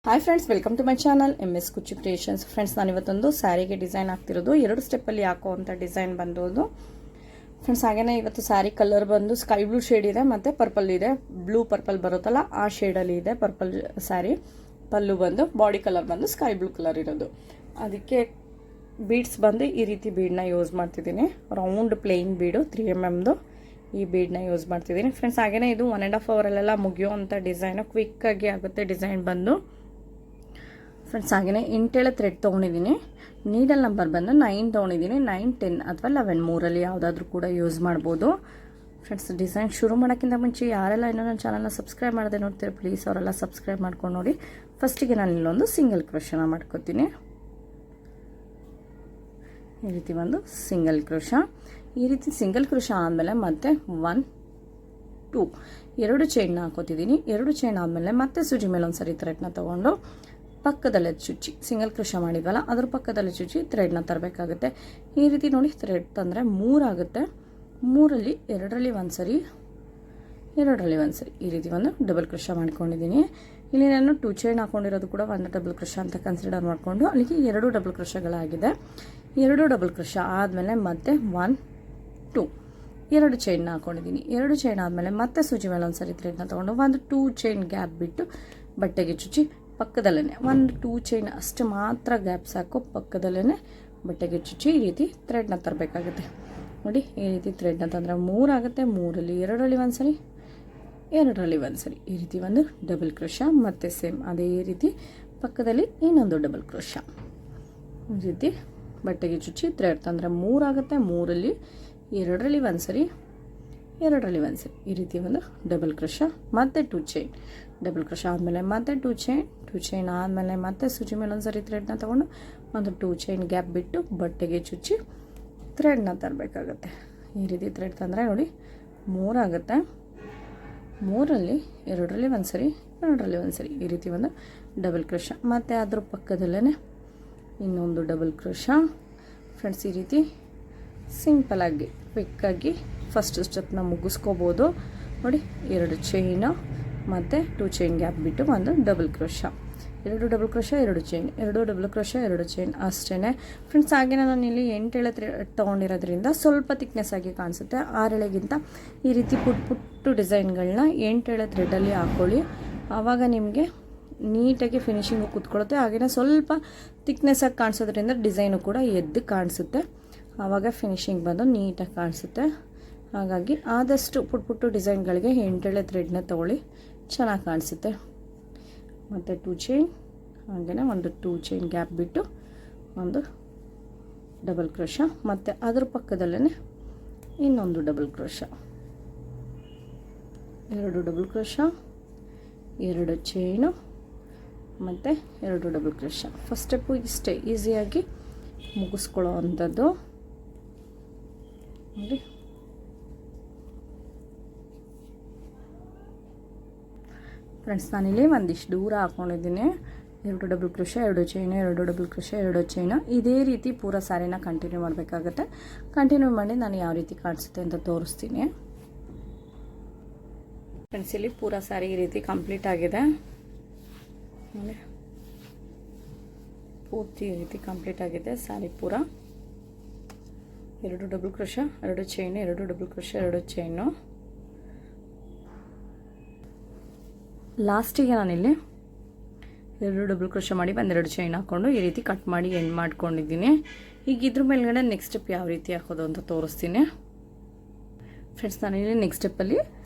Hi friends, welcome to my channel MS Kuchchu creations. Friends, ನಾನಿವತ್ತೊಂದು ಸ್ಯಾರಿಗೆ design ಆಗ್ತಿರೋದು 2 ಸ್ಟೆಪ್ಪಲ್ಲಿ ಹಾಕುವಂಥ ಡಿಸೈನ್ ಬಂದೋದು ಫ್ರೆಂಡ್ಸ್. ಹಾಗೇನೆ ಇವತ್ತು ಸ್ಯಾರಿ ಕಲರ್ ಬಂದು ಸ್ಕೈ ಬ್ಲೂ ಶೇಡ್ ಇದೆ ಮತ್ತು ಪರ್ಪಲ್ ಇದೆ. ಬ್ಲೂ ಪರ್ಪಲ್ ಬರುತ್ತಲ್ಲ ಆ ಶೇಡಲ್ಲಿ ಇದೆ ಪರ್ಪಲ್ ಸ್ಯಾರಿ. ಪಲ್ಲು ಬಂದು ಬಾಡಿ ಕಲರ್ ಬಂದು ಸ್ಕೈ ಬ್ಲೂ ಕಲರ್ ಇರೋದು. ಅದಕ್ಕೆ ಬೀಡ್ಸ್ ಬಂದು ಈ ರೀತಿ ಬೀಡನ್ನ ಯೂಸ್ ಮಾಡ್ತಿದ್ದೀನಿ. ರೌಂಡ್ ಪ್ಲೇನ್ ಬೀಡು 3mm ಈ ಬೀಡನ್ನ ಯೂಸ್ ಮಾಡ್ತಿದ್ದೀನಿ ಫ್ರೆಂಡ್ಸ್. ಹಾಗೇನೆ ಇದು 1.5 ಅವರಲ್ಲೆಲ್ಲ ಮುಗಿಯುವಂಥ ಡಿಸೈನು, ಕ್ವಿಕ್ಕಾಗಿ ಆಗುತ್ತೆ ಡಿಸೈನ್ ಬಂದು ಫ್ರೆಂಡ್ಸ್. ಹಾಗೆಯೇ ಇಂಟೆಳ ಥ್ರೆಡ್ ತೊಗೊಂಡಿದ್ದೀನಿ. ನೀಡಲ್ ನಂಬರ್ ಬಂದು 9 ತೊಗೊಂಡಿದ್ದೀನಿ. 9, 10 ಅಥವಾ 11 ಮೂರಲ್ಲಿ ಯಾವುದಾದ್ರೂ ಕೂಡ ಯೂಸ್ ಮಾಡ್ಬೋದು ಫ್ರೆಂಡ್ಸ್. ಡಿಸೈನ್ ಶುರು ಮಾಡೋಕ್ಕಿಂತ ಮುಂಚೆ ಯಾರೆಲ್ಲ ಇನ್ನೂ ನನ್ನ ಚಾನಲ್ನ ಸಬ್ಸ್ಕ್ರೈಬ್ ಮಾಡದೆ ನೋಡ್ತೀರಿ ಪ್ಲೀಸ್ ಅವರೆಲ್ಲ ಸಬ್ಸ್ಕ್ರೈಬ್ ಮಾಡ್ಕೊಂಡು ನೋಡಿ. ಫಸ್ಟಿಗೆ ನಾನು ಇಲ್ಲೊಂದು ಸಿಂಗಲ್ ಕ್ರೋಶನ ಮಾಡ್ಕೊತೀನಿ. ಈ ರೀತಿ ಒಂದು ಸಿಂಗಲ್ ಕ್ರೋಶ. ಈ ರೀತಿ ಸಿಂಗಲ್ ಕ್ರೋಶ ಆದಮೇಲೆ ಮತ್ತೆ 1, 2 2 ಚೈನ್ನ ಹಾಕೋತಿದ್ದೀನಿ. 2 ಚೈನ್ ಆದಮೇಲೆ ಮತ್ತೆ ಸೂಜಿ ಮೇಲೆ ಒಂದು ಸರಿ ಥ್ರೆಡ್ನ ತೊಗೊಂಡು ಪಕ್ಕದಲ್ಲೇ ಚುಚ್ಚಿ, ಸಿಂಗಲ್ ಕ್ರೋಶ ಮಾಡಿದ್ವಲ್ಲ ಅದ್ರ ಪಕ್ಕದಲ್ಲೇ ಚುಚ್ಚಿ ಥ್ರೆಡ್ನ ತರಬೇಕಾಗುತ್ತೆ. ಈ ರೀತಿ ನೋಡಿ ಥ್ರೆಡ್ ತಂದರೆ 3 ಆಗುತ್ತೆ. 3ರಲ್ಲಿ 2ರಲ್ಲಿ ಒಂದು ಸರಿ, 2ರಲ್ಲಿ ಒಂದು ಸರಿ ಈ ರೀತಿ ಒಂದು ಡಬಲ್ ಕ್ರೋಶ ಮಾಡ್ಕೊಂಡಿದ್ದೀನಿ. ಇಲ್ಲಿ ನಾನು 2 ಚೈನ್ ಹಾಕೊಂಡಿರೋದು ಕೂಡ ಒಂದು ಡಬಲ್ ಕ್ರೋಶ ಅಂತ ಕನ್ಸಿಡರ್ ಮಾಡಿಕೊಂಡು ಅಲ್ಲಿಗೆ 2 ಡಬಲ್ ಕ್ರೋಶಗಳಾಗಿದೆ. 2 ಡಬಲ್ ಕ್ರೋಶ ಆದಮೇಲೆ ಮತ್ತೆ 1, 2 2 ಚೈನ್ನ ಹಾಕೊಂಡಿದ್ದೀನಿ. 2 ಚೈನ್ ಆದಮೇಲೆ ಮತ್ತೆ ಸೂಜಿ ಮೇಲೆ ಒಂದು ಸರಿ ಥ್ರೆಡ್ನ ತೊಗೊಂಡು ಒಂದು 2 ಚೈನ್ ಗ್ಯಾಪ್ ಬಿಟ್ಟು ಬಟ್ಟೆಗೆ ಚುಚ್ಚಿ ಪಕ್ಕದಲ್ಲೇ ಒಂದು 2 ಚೈನ್ ಅಷ್ಟು ಮಾತ್ರ ಗ್ಯಾಪ್ ಸಾಕು. ಪಕ್ಕದಲ್ಲೇ ಬಟ್ಟೆಗೆ ಚುಚ್ಚಿ ಈ ರೀತಿ ಥ್ರೆಡ್ನ ತರಬೇಕಾಗುತ್ತೆ. ನೋಡಿ ಈ ರೀತಿ ಥ್ರೆಡ್ನ ತಂದರೆ 3 ಆಗುತ್ತೆ. 3ರಲ್ಲಿ 2ರಲ್ಲಿ ಒಂದು ಸರಿ, 2ರಲ್ಲಿ ಒಂದು ಸರಿ ಈ ರೀತಿ ಒಂದು ಡಬಲ್ ಕ್ರೋಶ. ಮತ್ತು ಸೇಮ್ ಅದೇ ರೀತಿ ಪಕ್ಕದಲ್ಲಿ ಇನ್ನೊಂದು ಡಬಲ್ ಕ್ರೋಶ. ಈ ರೀತಿ ಬಟ್ಟೆಗೆ ಚುಚ್ಚಿ ಥ್ರೆಡ್ ತಂದರೆ 3 ಆಗುತ್ತೆ. 3ರಲ್ಲಿ 2ರಲ್ಲಿ ಒಂದು ಸರಿ, 2ರಲ್ಲಿ ಒಂದು ಸರಿ ಈ ರೀತಿ ಒಂದು ಡಬಲ್ ಕ್ರೋಶ. ಮತ್ತು 2 ಚೈನ್, ಡಬಲ್ ಕ್ರೋಶ ಆದಮೇಲೆ ಮತ್ತೆ 2 ಚೈನ್ ಆದಮೇಲೆ ಮತ್ತೆ ಸೂಜಿ ಮೇಲೆ ಒಂದು ಸರಿ ಥ್ರೆಡ್ನ ತೊಗೊಂಡು ಒಂದು 2 ಚೈನ್ ಗ್ಯಾಪ್ ಬಿಟ್ಟು ಬಟ್ಟೆಗೆ ಚುಚ್ಚಿ ಥ್ರೆಡ್ನ ತರಬೇಕಾಗತ್ತೆ. ಈ ರೀತಿ ಥ್ರೆಡ್ ತಂದರೆ ನೋಡಿ 3 ಆಗುತ್ತೆ. 3ರಲ್ಲಿ 2ರಲ್ಲಿ ಒಂದು ಸರಿ, 2ರಲ್ಲಿ ಒಂದು ಸರಿ ಈ ರೀತಿ ಒಂದು ಡಬಲ್ ಕ್ರೋಶ. ಮತ್ತು ಅದ್ರ ಪಕ್ಕದಲ್ಲೇ ಇನ್ನೊಂದು ಡಬಲ್ ಕ್ರೋಶ ಫ್ರೆಂಡ್ಸ್. ಈ ರೀತಿ ಸಿಂಪಲಾಗಿ ಕ್ವಿಕ್ಕಾಗಿ ಫಸ್ಟ್ ಸ್ಟೆಪ್ನ ಮುಗಿಸ್ಕೋಬೋದು ನೋಡಿ. 2 ಚೈನು ಮತ್ತು 2 ಚೈನ್ ಗ್ಯಾಪ್ ಬಿಟ್ಟು ಒಂದು double crochet, 2 double crochet, 2 chain, 2 double crochet, 2 chain ಅಷ್ಟೇ ಫ್ರೆಂಡ್ಸ್. ಹಾಗೆ ನಾನು ಇಲ್ಲಿ 8 ಎಳೆ ಥ್ರೆಡ್ ತೊಗೊಂಡಿರೋದ್ರಿಂದ ಸ್ವಲ್ಪ ತಿಕ್ನೆಸ್ ಆಗಿ ಕಾಣಿಸುತ್ತೆ. 6 ಎಳೆಗಿಂತ ಈ ರೀತಿ ಪುಟ್ಟು ಡಿಸೈನ್ಗಳನ್ನ 8 ಎಳೆ ಥ್ರೆಡಲ್ಲಿ ಹಾಕ್ಕೊಳ್ಳಿ. ಆವಾಗ ನಿಮಗೆ ನೀಟಾಗಿ ಫಿನಿಶಿಂಗು ಕೂತ್ಕೊಳ್ಳುತ್ತೆ. ಹಾಗೆಯೇ ಸ್ವಲ್ಪ ತಿಕ್ನೆಸ್ ಆಗಿ ಕಾಣಿಸೋದ್ರಿಂದ ಡಿಸೈನು ಕೂಡ ಎದ್ದು ಕಾಣಿಸುತ್ತೆ. ಆವಾಗ ಫಿನಿಶಿಂಗ್ ಬಂದು ನೀಟಾಗಿ ಕಾಣಿಸುತ್ತೆ. ಹಾಗಾಗಿ ಆದಷ್ಟು ಪುಟ್ಟು ಡಿಸೈನ್ಗಳಿಗೆ 8 ಎಳೆ ಥ್ರೆಡ್ನ ತೊಗೊಳ್ಳಿ, ಚೆನ್ನಾಗಿ ಕಾಣಿಸುತ್ತೆ. ಮತ್ತು 2 ಚೈನ್, ಹಾಗೆಯೇ ಒಂದು 2 ಚೈನ್ ಗ್ಯಾಪ್ ಬಿಟ್ಟು ಒಂದು ಡಬಲ್ ಕ್ರೋಶ. ಮತ್ತು ಅದ್ರ ಪಕ್ಕದಲ್ಲೇ ಇನ್ನೊಂದು double crochet, 2 double crochet, 2 chain ಮತ್ತು 2 ಡಬಲ್ ಕ್ರೋಶ. ಫಸ್ಟ್ ಸ್ಟೆಪ್ಪು ಇಷ್ಟೇ ಈಸಿಯಾಗಿ ಮುಗಿಸ್ಕೊಳ್ಳೋ ಅಂಥದ್ದು ನೋಡಿ. ಫ್ರೆಂಡ್ಸ್, ನಾನಿಲ್ಲಿ ಒಂದಿಷ್ಟು ದೂರ ಹಾಕ್ಕೊಂಡಿದ್ದೀನಿ. 2 double crochet, 2 chain, 2 double crochet, 2 chain. ಇದೇ ರೀತಿ ಪೂರ ಸ್ಯಾರಿನ ಕಂಟಿನ್ಯೂ ಮಾಡಬೇಕಾಗತ್ತೆ. ಕಂಟಿನ್ಯೂ ಮಾಡಿ ನಾನು ಯಾವ ರೀತಿ ಕಾಣಿಸುತ್ತೆ ಅಂತ ತೋರಿಸ್ತೀನಿ ಫ್ರೆಂಡ್ಸ್. ಇಲ್ಲಿ ಪೂರ ಸ್ಯಾರಿ ಈ ರೀತಿ ಕಂಪ್ಲೀಟ್ ಆಗಿದೆ ನೋಡಿ. ಪೂರ್ತಿ ಈ ರೀತಿ ಕಂಪ್ಲೀಟ್ ಆಗಿದೆ ಸ್ಯಾರಿ ಪೂರ. 2 double crochet, 2 chain, 2 double crochet, 2 chain. ಲಾಸ್ಟಿಗೆ ನಾನಿಲ್ಲಿ 2 ಡಬಲ್ ಕ್ರೋಶ ಮಾಡಿ 1-2 ಚೈನ್ ಹಾಕ್ಕೊಂಡು ಈ ರೀತಿ ಕಟ್ ಮಾಡಿ ಎಂಡ್ ಮಾಡ್ಕೊಂಡಿದ್ದೀನಿ. ಈಗ ಇದ್ರ ಮೇಲ್ಗಡೆ ನೆಕ್ಸ್ಟ್ ಸ್ಟೆಪ್ ಯಾವ ರೀತಿ ಹಾಕೋದು ಅಂತ ತೋರಿಸ್ತೀನಿ ಫ್ರೆಂಡ್ಸ್. ನಾನಿಲ್ಲಿ ನೆಕ್ಸ್ಟ್ ಸ್ಟೆಪ್ಪಲ್ಲಿ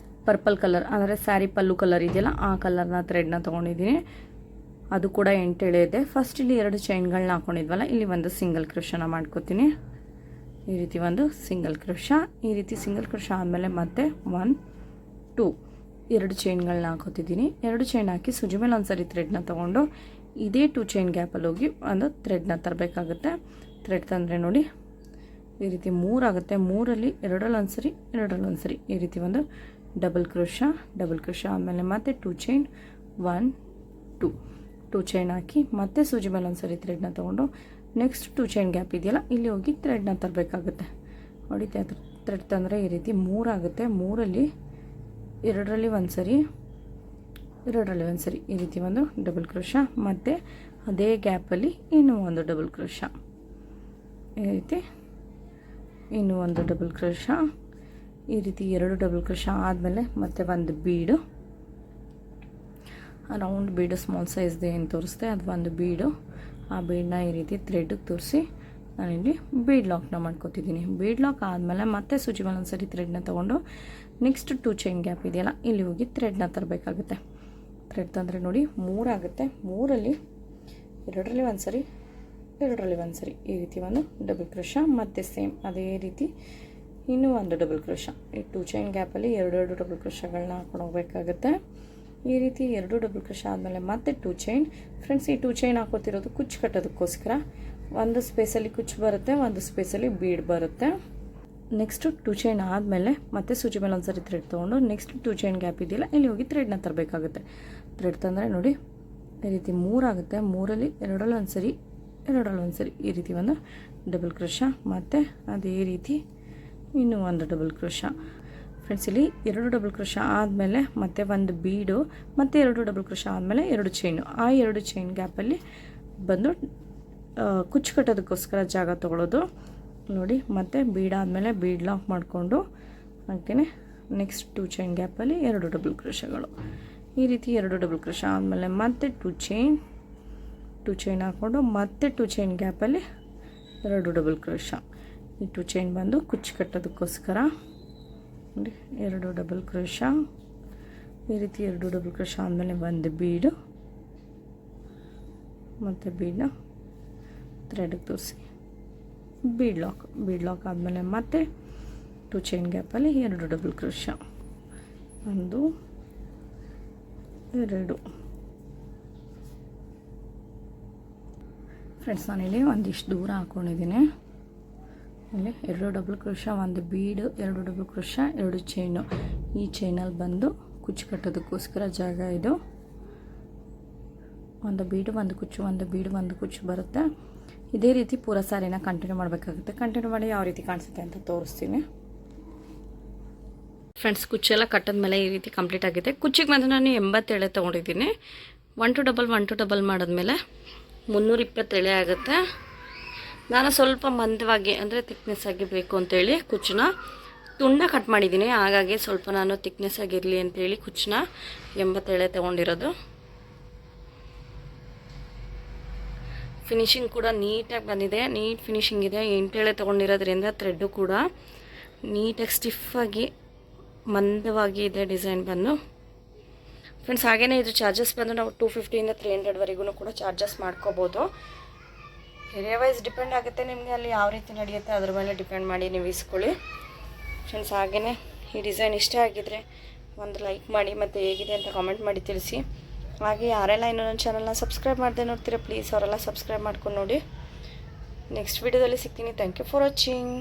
ಪರ್ಪಲ್ ಕಲರ್ ಅಂದರೆ ಸ್ಯಾರಿ ಪಲ್ಲು ಕಲರ್ ಇದೆಯಲ್ಲ ಆ ಕಲರ್ನ ಥ್ರೆಡ್ನ ತೊಗೊಂಡಿದ್ದೀನಿ. ಅದು ಕೂಡ 8 ಎಳೆ ಇದೆ. ಫಸ್ಟ್ ಇಲ್ಲಿ 2 ಚೈನ್ಗಳನ್ನ ಹಾಕ್ಕೊಂಡಿದ್ವಲ್ಲ, ಇಲ್ಲಿ ಒಂದು ಸಿಂಗಲ್ ಕ್ರೋಶನ ಮಾಡ್ಕೋತೀನಿ. ಈ ರೀತಿ ಒಂದು ಸಿಂಗಲ್ ಕ್ರೋಶ. ಈ ರೀತಿ ಸಿಂಗಲ್ ಕ್ರೋಶ ಆದಮೇಲೆ ಮತ್ತೆ 1, 2 2 ಚೈನ್ಗಳನ್ನ ಹಾಕೋತಿದ್ದೀನಿ. 2 ಚೈನ್ ಹಾಕಿ ಸೂಜಿ ಮೇಲೆ ಒಂದು ಸರಿ ಥ್ರೆಡ್ನ ತೊಗೊಂಡು ಇದೇ 2 ಚೈನ್ ಗ್ಯಾಪಲ್ಲಿ ಹೋಗಿ ಒಂದು ಥ್ರೆಡ್ನ ತರಬೇಕಾಗುತ್ತೆ. ಥ್ರೆಡ್ ತಂದರೆ ನೋಡಿ ಈ ರೀತಿ 3 ಆಗುತ್ತೆ. 3ರಲ್ಲಿ 2ರಲ್ಲಿ ಒಂದು ಸರಿ, 2ರಲ್ಲಿ ಒಂದು ಸರಿ ಈ ರೀತಿ ಒಂದು ಡಬಲ್ ಕ್ರೋಶ. ಡಬಲ್ ಕ್ರೋಶ ಆದಮೇಲೆ ಮತ್ತೆ 2 ಚೈನ್, 1, 2 ಚೈನ್ ಹಾಕಿ ಮತ್ತೆ ಸೂಜಿ ಮೇಲೆ ಒಂದು ಸರಿ ಥ್ರೆಡ್ನ ತೊಗೊಂಡು ನೆಕ್ಸ್ಟ್ 2 ಚೈನ್ ಗ್ಯಾಪ್ ಇದೆಯಲ್ಲ ಇಲ್ಲಿ ಹೋಗಿ ಥ್ರೆಡ್ನ ತರಬೇಕಾಗುತ್ತೆ ನೋಡಿ. ಥ್ರೆಡ್ ತಂದರೆ ಈ ರೀತಿ 3 ಆಗುತ್ತೆ. 3ರಲ್ಲಿ 2ರಲ್ಲಿ ಒಂದು ಸರಿ, ಎರಡರಲ್ಲಿ ಒಂದು ಸರಿ ಈ ರೀತಿ ಒಂದು ಡಬಲ್ ಕ್ರೋಶಾ, ಮತ್ತು ಅದೇ ಗ್ಯಾಪಲ್ಲಿ ಇನ್ನೂ ಒಂದು ಡಬಲ್ ಕ್ರೋಶಾ, ಈ ರೀತಿ ಇನ್ನೂ ಒಂದು ಡಬಲ್ ಕ್ರೋಶಾ, ಈ ರೀತಿ 2 ಡಬಲ್ ಕ್ರೋಶಾ ಆದಮೇಲೆ ಮತ್ತೆ ಒಂದು ಬೀಡು, ರೌಂಡ್ ಬೀಡು ಸ್ಮಾಲ್ ಸೈಜ್ದು ಏನು ತೋರಿಸ್ದೆ ಅದು ಒಂದು ಬೀಡು. ಆ ಬೀಡನ್ನ ಈ ರೀತಿ ಥ್ರೆಡ್ಗೆ ತೋರಿಸಿ ನಾನಿಲ್ಲಿ ಬೀಡ್ ಲಾಕ್ನ ಮಾಡ್ಕೊತಿದ್ದೀನಿ. ಬೀಡ್ ಲಾಕ್ ಆದಮೇಲೆ ಮತ್ತೆ ಸೂಜಿ ಮೇಲೆ ಒಂದು ಸರಿ ಥ್ರೆಡ್ನ ತೊಗೊಂಡು ನೆಕ್ಸ್ಟ್ 2 ಚೈನ್ ಗ್ಯಾಪ್ ಇದೆಯಲ್ಲ ಇಲ್ಲಿ ಹೋಗಿ ಥ್ರೆಡ್ನ ತರಬೇಕಾಗುತ್ತೆ. ಥ್ರೆಡ್ ತಂದರೆ ನೋಡಿ 3 ಆಗುತ್ತೆ. 3ರಲ್ಲಿ 2ರಲ್ಲಿ ಒಂದು ಸರಿ, 2ರಲ್ಲಿ ಒಂದು ಸರಿ ಈ ರೀತಿ ಒಂದು ಡಬಲ್ ಕ್ರೋಶಾ, ಮತ್ತು ಸೇಮ್ ಅದೇ ರೀತಿ ಇನ್ನೂ ಒಂದು ಡಬಲ್ ಕ್ರೋಶಾ. ಈ 2 ಚೈನ್ ಗ್ಯಾಪಲ್ಲಿ 2 ಡಬಲ್ ಕ್ರೋಶಾಗಳನ್ನ ಹಾಕೊಂಡು ಹೋಗಬೇಕಾಗುತ್ತೆ. ಈ ರೀತಿ 2 ಡಬಲ್ ಕ್ರೋಶಾ ಆದಮೇಲೆ ಮತ್ತೆ 2 ಚೈನ್. ಫ್ರೆಂಡ್ಸ್, ಈ 2 ಚೈನ್ ಹಾಕೋತಿರೋದು ಕುಚ್ಚು ಕಟ್ಟೋದಕ್ಕೋಸ್ಕರ. ಒಂದು ಸ್ಪೇಸಲ್ಲಿ ಕುಚ್ಚು ಬರುತ್ತೆ, ಒಂದು ಸ್ಪೇಸಲ್ಲಿ ಬೀಡ್ ಬರುತ್ತೆ. ನೆಕ್ಸ್ಟು 2 ಚೈನ್ ಆದಮೇಲೆ ಮತ್ತೆ ಸೂಜಿ ಮೇಲೆ ಒಂದು ಸರಿ ಥ್ರೆಡ್ ತೊಗೊಂಡು ನೆಕ್ಸ್ಟ್ 2 ಚೈನ್ ಗ್ಯಾಪ್ ಇದೆಯಲ್ಲ ಇಲ್ಲಿ ಹೋಗಿ ಥ್ರೆಡ್ನ ತರಬೇಕಾಗುತ್ತೆ. ಥ್ರೆಡ್ ತಂದರೆ ನೋಡಿ ಈ ರೀತಿ 3 ಆಗುತ್ತೆ. 3ರಲ್ಲಿ 2ರಲ್ಲಿ ಒಂದು ಸರಿ, 2ರಲ್ಲಿ ಒಂದು ಸರಿ ಈ ರೀತಿ ಒಂದು ಡಬಲ್ ಕ್ರೋಶಾ, ಮತ್ತು ಅದೇ ರೀತಿ ಇನ್ನೂ ಒಂದು ಡಬಲ್ ಕ್ರೋಶಾ. ಫ್ರೆಂಡ್ಸ್, ಇಲ್ಲಿ 2 ಡಬಲ್ ಕ್ರೋಶಾ ಆದಮೇಲೆ ಮತ್ತೆ ಒಂದು ಬೀಡು, ಮತ್ತು 2 ಡಬಲ್ ಕ್ರೋಶಾ ಆದಮೇಲೆ 2 ಚೈನು. ಆ 2 ಚೈನ್ ಗ್ಯಾಪಲ್ಲಿ ಬಂದು ಕುಚ್ಚು ಕಟ್ಟೋದಕ್ಕೋಸ್ಕರ ಜಾಗ ತೊಗೊಳ್ಳೋದು ನೋಡಿ. ಮತ್ತು ಬೀಡಾದಮೇಲೆ ಬೀಡ್ ಲಾಕ್ ಮಾಡಿಕೊಂಡು ಹಾಗೆಯೇ ನೆಕ್ಸ್ಟ್ 2 ಚೈನ್ ಗ್ಯಾಪಲ್ಲಿ 2 ಡಬಲ್ ಕ್ರೋಶಾಗಳು. ಈ ರೀತಿ 2 ಡಬಲ್ ಕ್ರೋಶಾ ಆದಮೇಲೆ ಮತ್ತೆ 2 ಚೈನ್ ಹಾಕ್ಕೊಂಡು ಮತ್ತೆ 2 ಚೈನ್ ಗ್ಯಾಪಲ್ಲಿ 2 ಡಬಲ್ ಕ್ರೋಶಾ. ಈ 2 ಚೈನ್ ಬಂದು ಕುಚ್ಚು ಕಟ್ಟೋದಕ್ಕೋಸ್ಕರ ನೋಡಿ 2 ಡಬಲ್ ಕ್ರೋಶಾ. ಈ ರೀತಿ 2 ಡಬಲ್ ಕ್ರೋಶಾ ಆದಮೇಲೆ ಒಂದು ಬೀಡು, ಮತ್ತು ಬೀಡನ್ನ ಥ್ರೆಡ್ಗೆ ತೋರಿಸಿ ಬೀಡ್ ಲಾಕ್ ಆದಮೇಲೆ ಮತ್ತೆ 2 ಚೈನ್ ಗ್ಯಾಪಲ್ಲಿ 2 ಡಬಲ್ ಕ್ರೋಶಾ, 1 2. ಫ್ರೆಂಡ್ಸ್, ನಾನಿಲ್ಲಿ ಒಂದಿಷ್ಟು ದೂರ ಹಾಕ್ಕೊಂಡಿದ್ದೀನಿ. ಇಲ್ಲಿ 2 ಡಬಲ್ ಕ್ರೋಶಾ, ಒಂದು ಬೀಡು, 2 ಡಬಲ್ ಕ್ರೋಶಾ, 2 ಚೈನು. ಈ ಚೈನಲ್ಲಿ ಬಂದು ಕುಚ್ಚು ಕಟ್ಟೋದಕ್ಕೋಸ್ಕರ ಜಾಗ ಇದು. ಒಂದು ಬೀಡು, ಒಂದು ಕುಚ್ಚು, ಒಂದು ಬೀಡು, ಒಂದು ಕುಚ್ಚು ಬರುತ್ತೆ. ಇದೇ ರೀತಿ ಪೂರ ಸಾರಿನ ಕಂಟಿನ್ಯೂ ಮಾಡಬೇಕಾಗುತ್ತೆ. ಕಂಟಿನ್ಯೂ ಮಾಡಿ ಯಾವ ರೀತಿ ಕಾಣಿಸುತ್ತೆ ಅಂತ ತೋರಿಸ್ತೀನಿ. ಫ್ರೆಂಡ್ಸ್, ಕುಚ್ಚೆಲ್ಲ ಕಟ್ಟದ ಮೇಲೆ ಈ ರೀತಿ ಕಂಪ್ಲೀಟ್ ಆಗಿದೆ. ಕುಚ್ಚಿಗೆ ಬಂದು ನಾನು 80 ಎಳೆ ತೊಗೊಂಡಿದ್ದೀನಿ. 1 to ಡಬಲ್ ಮಾಡಿದ್ಮೇಲೆ 320 ಎಳೆ ಆಗುತ್ತೆ. ನಾನು ಸ್ವಲ್ಪ ಮಂದವಾಗಿ ಅಂದರೆ ತಿಕ್ನೆಸ್ ಆಗಿ ಬೇಕು ಅಂತೇಳಿ ಕುಚ್ಚನ್ನ ತುಂಡ ಕಟ್ ಮಾಡಿದ್ದೀನಿ. ಹಾಗಾಗಿ ಸ್ವಲ್ಪ ನಾನು ತಿಕ್ನೆಸ್ ಆಗಿರಲಿ ಅಂತೇಳಿ ಕುಚ್ಚನ್ನ 80 ಎಳೆ ತೊಗೊಂಡಿರೋದು. ಫಿನಿಶಿಂಗ್ ಕೂಡ ನೀಟಾಗಿ ಬಂದಿದೆ, ನೀಟ್ ಫಿನಿಶಿಂಗ್ ಇದೆ. 8 ಎಳೆ ತೊಗೊಂಡಿರೋದ್ರಿಂದ ಥ್ರೆಡ್ಡು ಕೂಡ ನೀಟಾಗಿ ಸ್ಟಿಫಾಗಿ ಮಂದವಾಗಿ ಇದೆ ಡಿಸೈನ್ ಬಂದು. ಫ್ರೆಂಡ್ಸ್, ಹಾಗೆಯೇ ಇದು ಚಾರ್ಜಸ್ ಬಂದು ನಾವು 250 ಇಂದ 300ವರೆಗೂ ಕೂಡ ಚಾರ್ಜಸ್ ಮಾಡ್ಕೋಬೋದು. ಏರಿಯಾ ವೈಸ್ ಡಿಪೆಂಡ್ ಆಗುತ್ತೆ, ನಿಮಗೆ ಅಲ್ಲಿ ಯಾವ ರೀತಿ ನಡೆಯುತ್ತೆ ಅದ್ರ ಮೇಲೆ ಡಿಪೆಂಡ್ ಮಾಡಿ ನೀವು ಇಸ್ಕೊಳ್ಳಿ. ಫ್ರೆಂಡ್ಸ್, ಹಾಗೆಯೇ ಈ ಡಿಸೈನ್ ಇಷ್ಟ ಆಗಿದ್ರೆ ಒಂದು ಲೈಕ್ ಮಾಡಿ, ಮತ್ತು ಹೇಗಿದೆ ಅಂತ ಕಾಮೆಂಟ್ ಮಾಡಿ ತಿಳಿಸಿ. ಹಾಗೆ ಯಾರೆಲ್ಲ ಇನ್ನೂ ನನ್ನ ಚಾನಲ್ನ ಸಬ್ಸ್ಕ್ರೈಬ್ ಮಾಡದೆ ನೋಡ್ತೀರಾ ಪ್ಲೀಸ್ ಅವರೆಲ್ಲ ಸಬ್ಸ್ಕ್ರೈಬ್ ಮಾಡ್ಕೊಂಡು ನೋಡಿ. ನೆಕ್ಸ್ಟ್ ವೀಡಿಯೋದಲ್ಲಿ ಸಿಗ್ತೀನಿ. Thank you for watching.